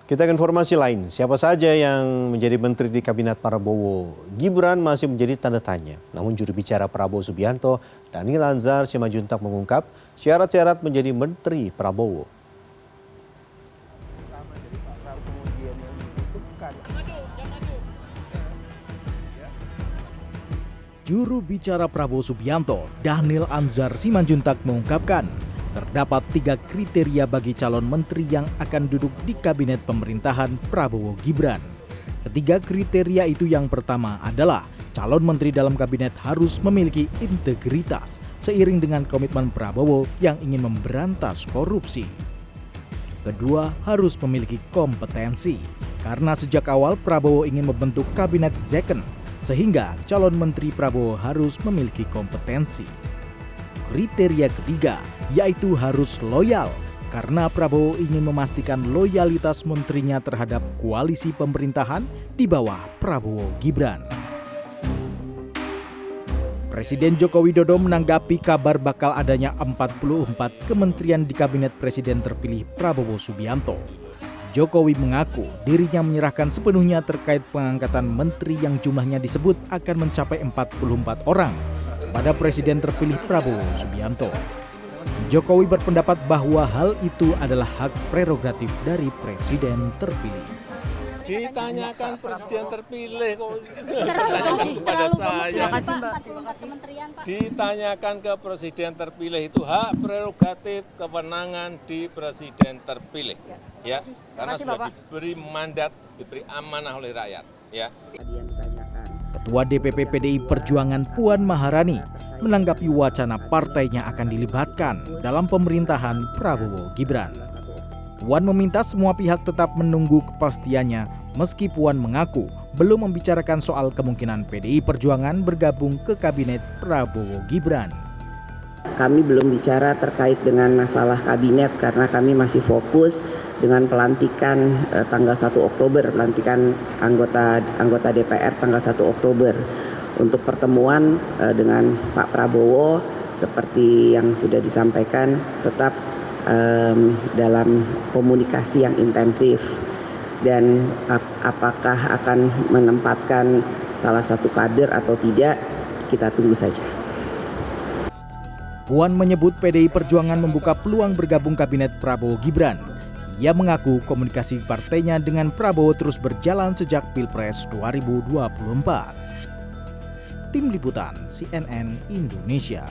Kita ke informasi lain, siapa saja yang menjadi menteri di kabinet Prabowo Gibran masih menjadi tanda tanya. Namun juru bicara Prabowo Subianto, Daniel Anzar Simanjuntak mengungkap syarat-syarat menjadi menteri Prabowo. Juru bicara Prabowo Subianto, Daniel Anzar Simanjuntak mengungkapkan, terdapat 3 kriteria bagi calon menteri yang akan duduk di kabinet pemerintahan Prabowo Gibran. Ketiga kriteria itu yang pertama adalah calon menteri dalam kabinet harus memiliki integritas seiring dengan komitmen Prabowo yang ingin memberantas korupsi. Kedua, harus memiliki kompetensi karena sejak awal Prabowo ingin membentuk kabinet second sehingga calon menteri Prabowo harus memiliki kompetensi. Kriteria ketiga yaitu harus loyal karena Prabowo ingin memastikan loyalitas menterinya terhadap koalisi pemerintahan di bawah Prabowo Gibran. Presiden Joko Widodo menanggapi kabar bakal adanya 44 kementerian di kabinet Presiden terpilih Prabowo Subianto. Jokowi mengaku dirinya menyerahkan sepenuhnya terkait pengangkatan menteri yang jumlahnya disebut akan mencapai 44 orang pada Presiden terpilih Prabowo Subianto. Jokowi berpendapat bahwa hal itu adalah hak prerogatif dari Presiden terpilih. Ditanyakan Presiden terpilih kok ditanyakan kepada saya. Ditanyakan ke Presiden terpilih itu hak prerogatif kewenangan di Presiden terpilih. Ya, karena sudah diberi mandat, diberi amanah oleh rakyat. Ya. Ketua DPP PDI Perjuangan Puan Maharani menanggapi wacana partainya akan dilibatkan dalam pemerintahan Prabowo Gibran. Puan meminta semua pihak tetap menunggu kepastiannya meski Puan mengaku belum membicarakan soal kemungkinan PDI Perjuangan bergabung ke kabinet Prabowo Gibran. Kami belum bicara terkait dengan masalah kabinet karena kami masih fokus dengan pelantikan tanggal 1 Oktober, pelantikan anggota DPR tanggal 1 Oktober. Untuk pertemuan dengan Pak Prabowo seperti yang sudah disampaikan tetap dalam komunikasi yang intensif dan apakah akan menempatkan salah satu kader atau tidak kita tunggu saja. Puan menyebut PDI Perjuangan membuka peluang bergabung kabinet Prabowo Gibran. Ia mengaku komunikasi partainya dengan Prabowo terus berjalan sejak Pilpres 2024. Tim Liputan CNN Indonesia.